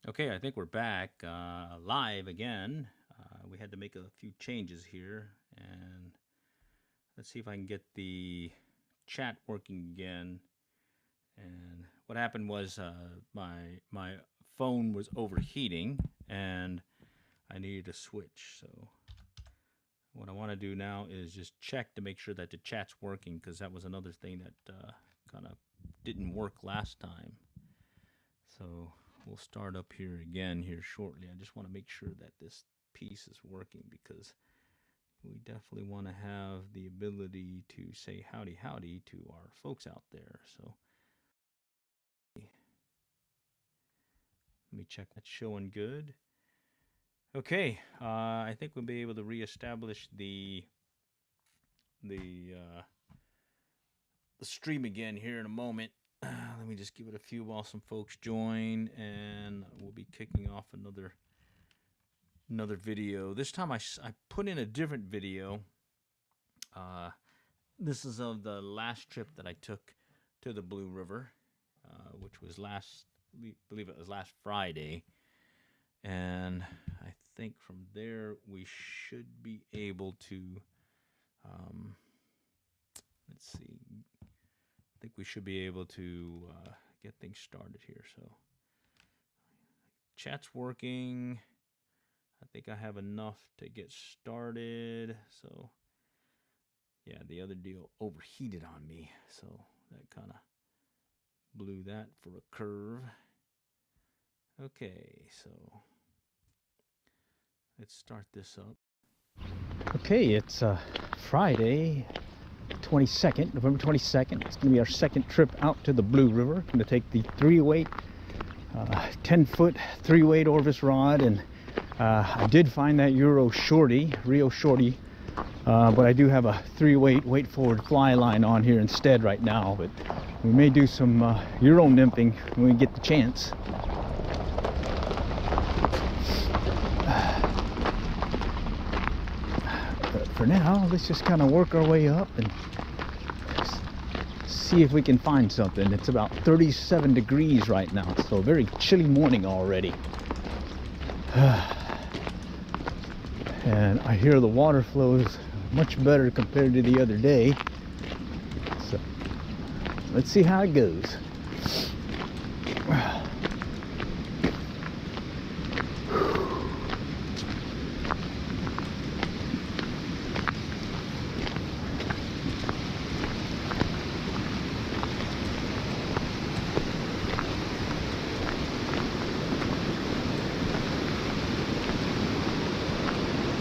Okay, I think we're back live again. We had to make a few changes here, and let's see if I can get the chat working again. And what happened was my phone was overheating, and I needed to switch. So what I want to do now is just check to make sure that the chat's working, because that was another thing that kind of didn't work last time. So we'll start up here again here shortly. I just want to make sure that this piece is working, because we definitely want to have the ability to say howdy howdy to our folks out there. So let me check that's showing good. Okay, I think we'll be able to reestablish the stream again here in a moment. Let me just give it a few while some folks join, and we'll be kicking off another video. This time I put in a different video. This is of the last trip that I took to the Blue River, which was I believe it was last Friday. And I think from there we should be able to, let's see, I think we should be able to get things started here. So chat's working. I think I have enough to get started. So yeah, the other deal overheated on me, so that kind of blew that for a curve. Okay, so let's start this up. Okay, it's Friday, 22nd, November 22nd. It's going to be our second trip out to the Blue River. Going to take the 3-weight, 10-foot 3-weight Orvis rod, and I did find that Rio Shorty, but I do have a 3-weight weight forward fly line on here instead right now. But we may do some Euro nymphing when we get the chance. But for now, let's just kind of work our way up and see if we can find something. It's about 37 degrees right now, so a very chilly morning already. And I hear the water flows much better compared to the other day. So let's see how it goes.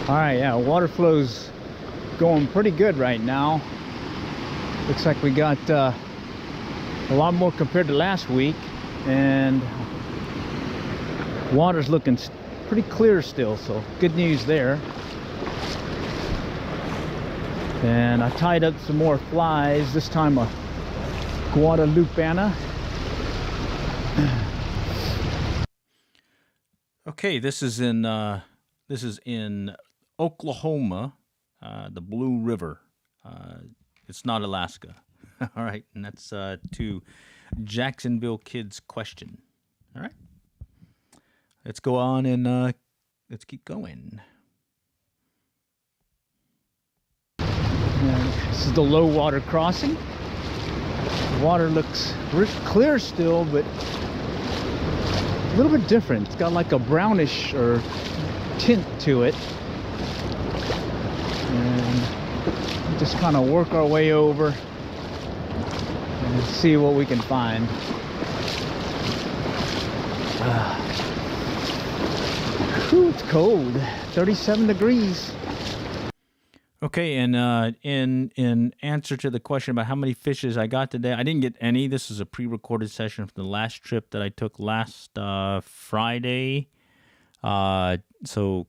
All right, yeah, water flow's going pretty good right now. Looks like we got a lot more compared to last week, and water's looking pretty clear still, so good news there. And I tied up some more flies, this time a Guadalupana. Okay, this is in Oklahoma, the Blue River. It's not Alaska. All right, and that's to Jacksonville Kid's question. All right, let's go on and let's keep going. And this is the low water crossing. The water looks clear still, but a little bit different. It's got like a brownish or tint to it, and we just kind of work our way over and see what we can find. Whew, it's cold, 37 degrees. Okay, and in answer to the question about how many fishes I got today, I didn't get any. This is a pre-recorded session from the last trip that I took last Friday. So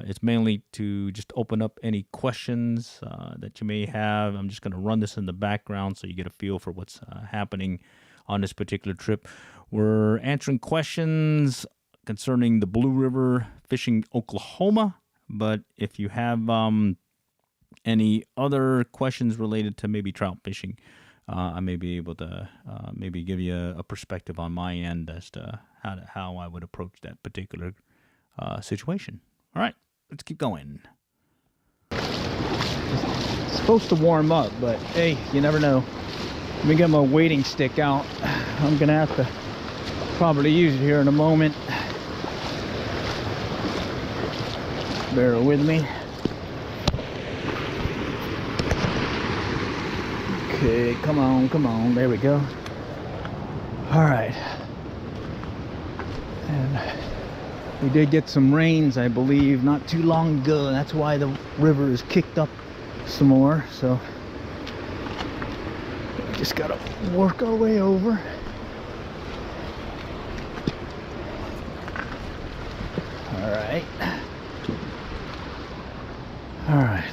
it's mainly to just open up any questions that you may have. I'm just going to run this in the background so you get a feel for what's happening on this particular trip. We're answering questions concerning the Blue River fishing Oklahoma, but if you have any other questions related to maybe trout fishing, I may be able to maybe give you a perspective on my end as to how I would approach that particular situation. All right, let's keep going. It's supposed to warm up, but hey, you never know. Let me get my wading stick out. I'm gonna have to probably use it here in a moment. Bear with me. Okay, come on, there we go. All right. And we did get some rains, I believe, not too long ago. That's why the river is kicked up some more. So we just gotta work our way over. All right. All right.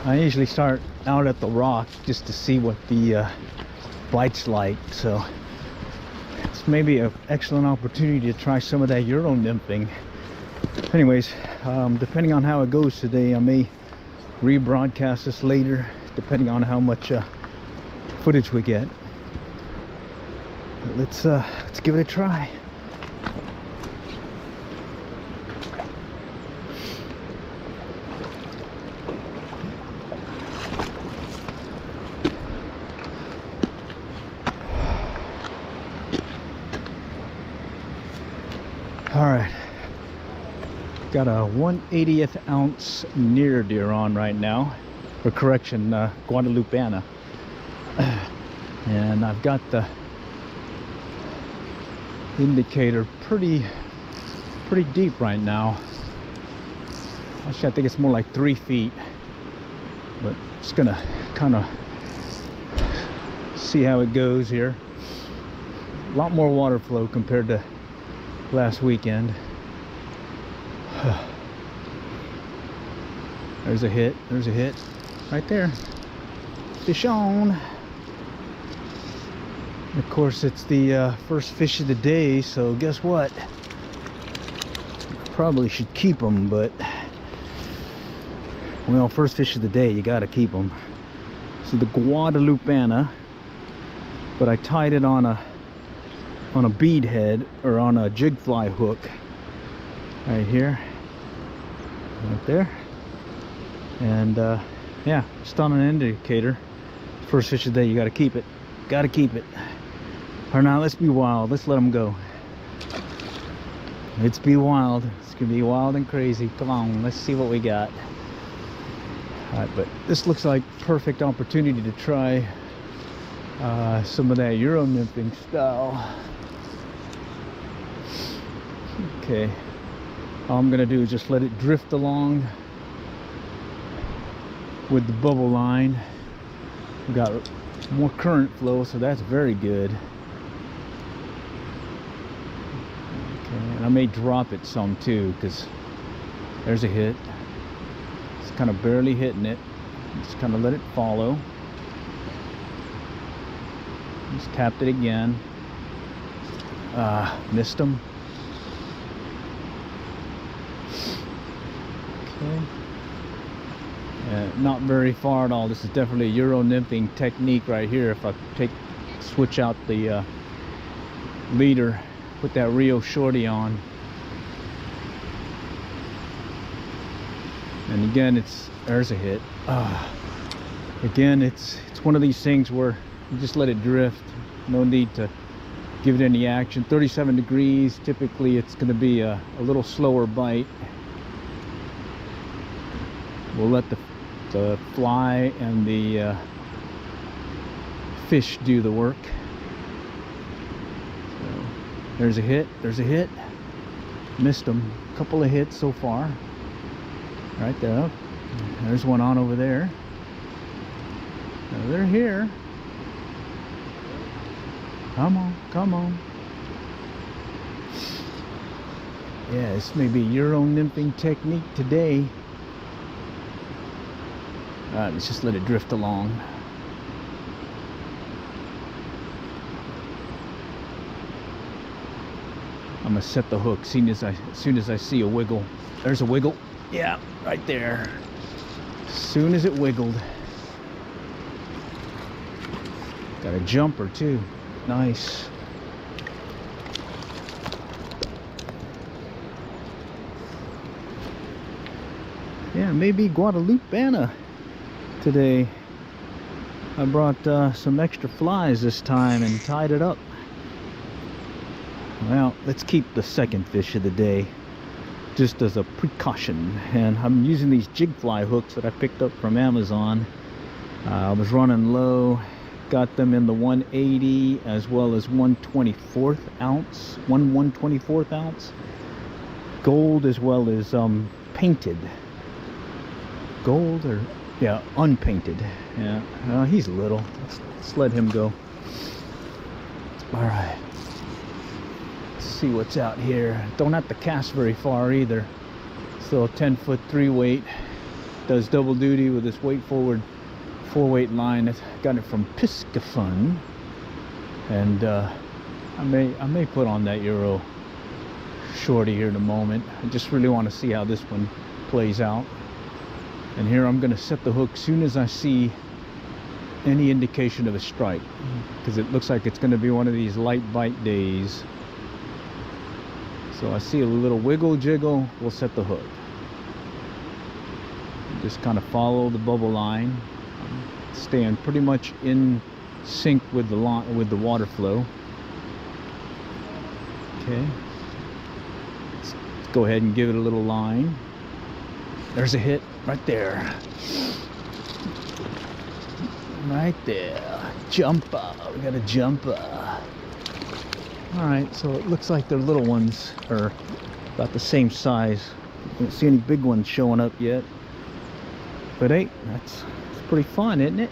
I usually start out at the rock just to see what the bite's like. So it's maybe an excellent opportunity to try some of that Euro nymphing. Anyways, depending on how it goes today, I may rebroadcast this later, depending on how much footage we get. But let's give it a try. All right, got a 1/80th ounce near deer on right now, or correction, Guadalupeana, and I've got the indicator pretty deep right now. Actually, I think it's more like 3 feet, but just gonna kind of see how it goes here. A lot more water flow compared to last weekend. There's a hit right there. Fish on. Of course, it's the first fish of the day, so guess what? Probably should keep them, but well, first fish of the day, you gotta keep them. So the Guadalupeana, but I tied it on a bead head, or on a jig fly hook right here, right there, and yeah, just on an indicator. First fish of the day, you got to keep it, or now let's be wild, let's let them go. Let's be wild. It's gonna be wild and crazy. Come on, let's see what we got. All right, but this looks like perfect opportunity to try some of that Euro nymphing style. Okay, all I'm gonna do is just let it drift along with the bubble line. We got more current flow, so that's very good. Okay, and I may drop it some too, because there's a hit. It's kind of barely hitting it. Just kind of let it follow. Just tapped it again. Missed him. Okay. Not very far at all. This is definitely a Euro nymphing technique right here. If I switch out the leader, put that Rio shorty on, and again, there's a hit. Again, it's one of these things where you just let it drift. No need to give it any action. 37 degrees. Typically, it's going to be a little slower bite. We'll let the fly and the fish do the work. So, there's a hit. Missed them. A couple of hits so far. Right there. There's one on over there. Now they're here. Come on. Yeah, this may be Euro nymphing technique today. Alright, let's just let it drift along. I'm gonna set the hook as soon as I see a wiggle. There's a wiggle. Yeah, right there. As soon as it wiggled. Got a jumper too. Nice. Yeah, maybe Guadalupeana today. I brought some extra flies this time and tied it up. Well, let's keep the second fish of the day just as a precaution. And I'm using these jig fly hooks that I picked up from Amazon. I was running low, got them in the 180 as well as 1/24 ounce, 1/1/24 ounce gold, as well as painted gold, or yeah, unpainted. Yeah, he's little. Let's let him go. All right, let's see what's out here. Don't have to cast very far either. So a 10-foot 3-weight does double duty with this weight forward 4-weight line. I got it from Piscafun, and I may put on that Euro shorty here in a moment. I just really want to see how this one plays out. And here I'm going to set the hook as soon as I see any indication of a strike, because it looks like it's going to be one of these light bite days. So I see a little wiggle jiggle, we'll set the hook. Just kind of follow the bubble line, staying pretty much in sync with the water flow. Okay, let's go ahead and give it a little line. There's a hit right there. Right there. Jumper. We got a jumper. Alright, so it looks like their little ones are about the same size. Don't see any big ones showing up yet. But hey, that's pretty fun, isn't it?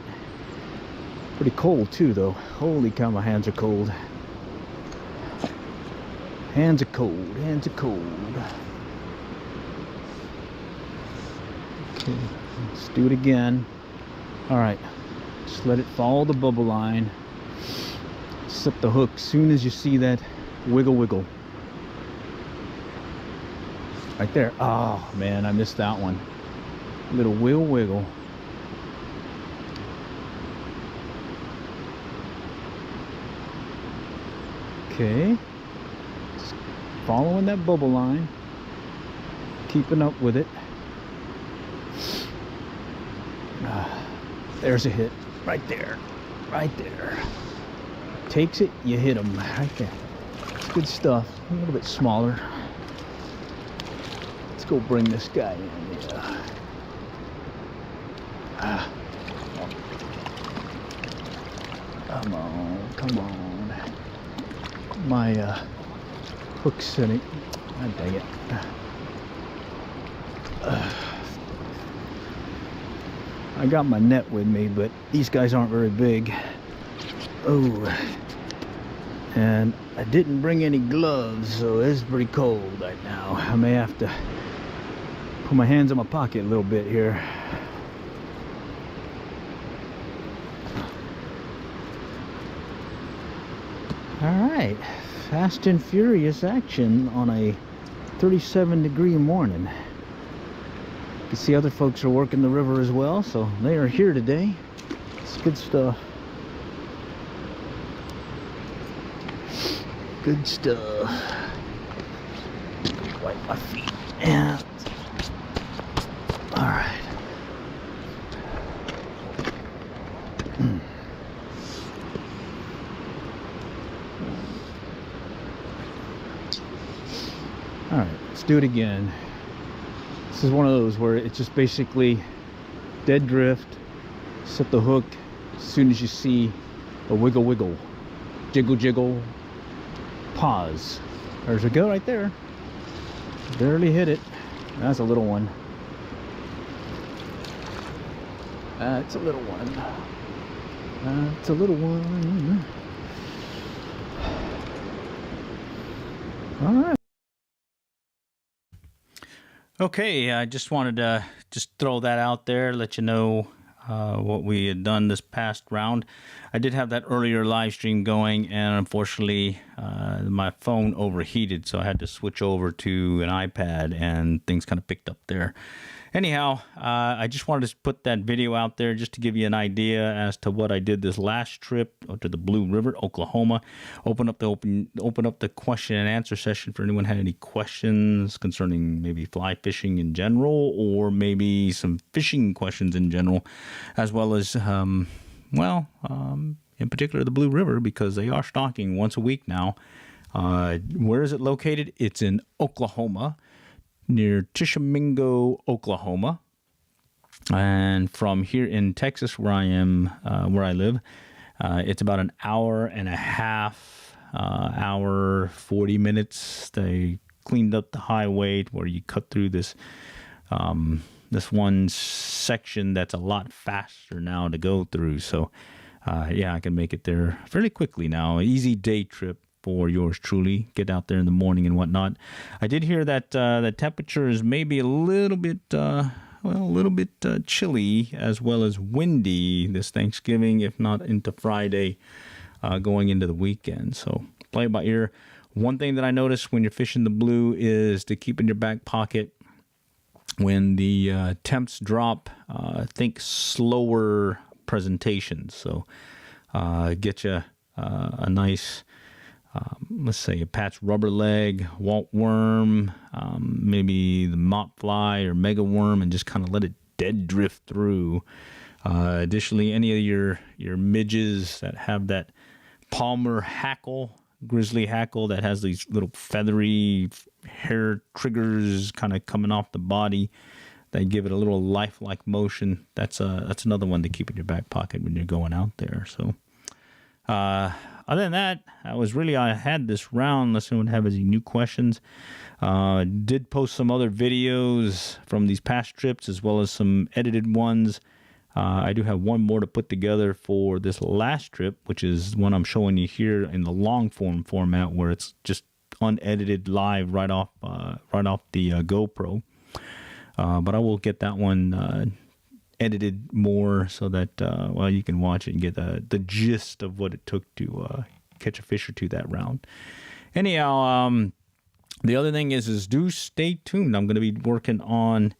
Pretty cold too, though. Holy cow, my hands are cold. Hands are cold. Hands are cold. Okay, let's do it again. Alright, just let it follow the bubble line. Set the hook as soon as you see that wiggle wiggle. Right there. Oh man, I missed that one. Little wiggle wiggle. Okay, just following that bubble line, keeping up with it. There's a hit right there, right there. Takes it, you hit him right there. It's good stuff. A little bit smaller. Let's go bring this guy in. Yeah. Come on, come on. My hook setting. God dang it. I got my net with me, but these guys aren't very big. Oh, and I didn't bring any gloves, so it's pretty cold right now. I may have to put my hands in my pocket a little bit here. All right, fast and furious action on a 37-degree morning. You can see other folks are working the river as well, so they are here today. It's good stuff. Good stuff. Wipe my feet. Yeah. All right. All right, let's do it again. This is one of those where it's just basically dead drift. Set the hook as soon as you see a wiggle wiggle, jiggle jiggle, pause. There's a go right there. Barely hit it. That's a little one. That's a little one. That's a little one. All right. Okay, I just wanted to just throw that out there, let you know what we had done this past round. I did have that earlier live stream going, and unfortunately my phone overheated, so I had to switch over to an iPad, and things kind of picked up there. Anyhow, I just wanted to put that video out there just to give you an idea as to what I did this last trip to the Blue River, Oklahoma. Open up the question and answer session for anyone had any questions concerning maybe fly fishing in general, or maybe some fishing questions in general, as well as in particular the Blue River, because they are stocking once a week now. Where is it located? It's in Oklahoma, near Tishomingo, Oklahoma. And from here in Texas, where I live, it's about an hour and a half, 40 minutes. They cleaned up the highway where you cut through this one section that's a lot faster now to go through. So, I can make it there fairly quickly now. Easy day trip for yours truly. Get out there in the morning and whatnot. I did hear that the temperature is maybe a little bit chilly, as well as windy this Thanksgiving, if not into Friday, going into the weekend. So play it by ear. One thing that I noticed when you're fishing the Blue is to keep in your back pocket when the temps drop. Think slower presentation. So get you a nice, let's say a patch rubber leg, walt worm, maybe the mop fly or mega worm, and just kind of let it dead drift through. Additionally, any of your midges that have that Palmer hackle, grizzly hackle that has these little feathery hair triggers kind of coming off the body, they give it a little lifelike motion. That's another one to keep in your back pocket when you're going out there. So other than that, I had this round unless anyone have any new questions. Did post some other videos from these past trips as well as some edited ones. I do have one more to put together for this last trip, which is one I'm showing you here in the long form format, where it's just unedited live right off the GoPro. But I will get that one edited more so that you can watch it and get the gist of what it took to catch a fish or two that round. Anyhow, the other thing is do stay tuned. I'm going to be working on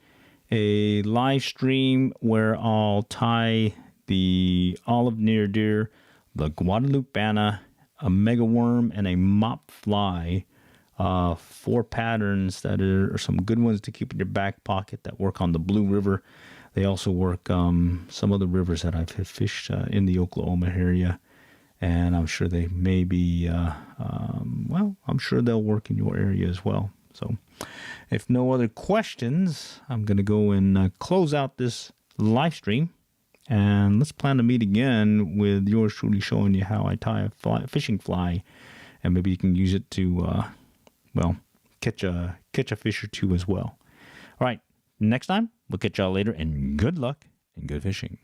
a live stream where I'll tie the olive near deer, the Guadalupana, a mega worm, and a mop fly. 4 patterns that are some good ones to keep in your back pocket that work on the Blue River. They also work some other rivers that I've fished in the Oklahoma area, and I'm sure they may be, I'm sure they'll work in your area as well. So if no other questions, I'm going to go and close out this live stream, and let's plan to meet again with yours truly showing you how I tie a fishing fly, and maybe you can use it to, catch a fish or two as well. All right, next time, we'll catch y'all later, and good luck and good fishing.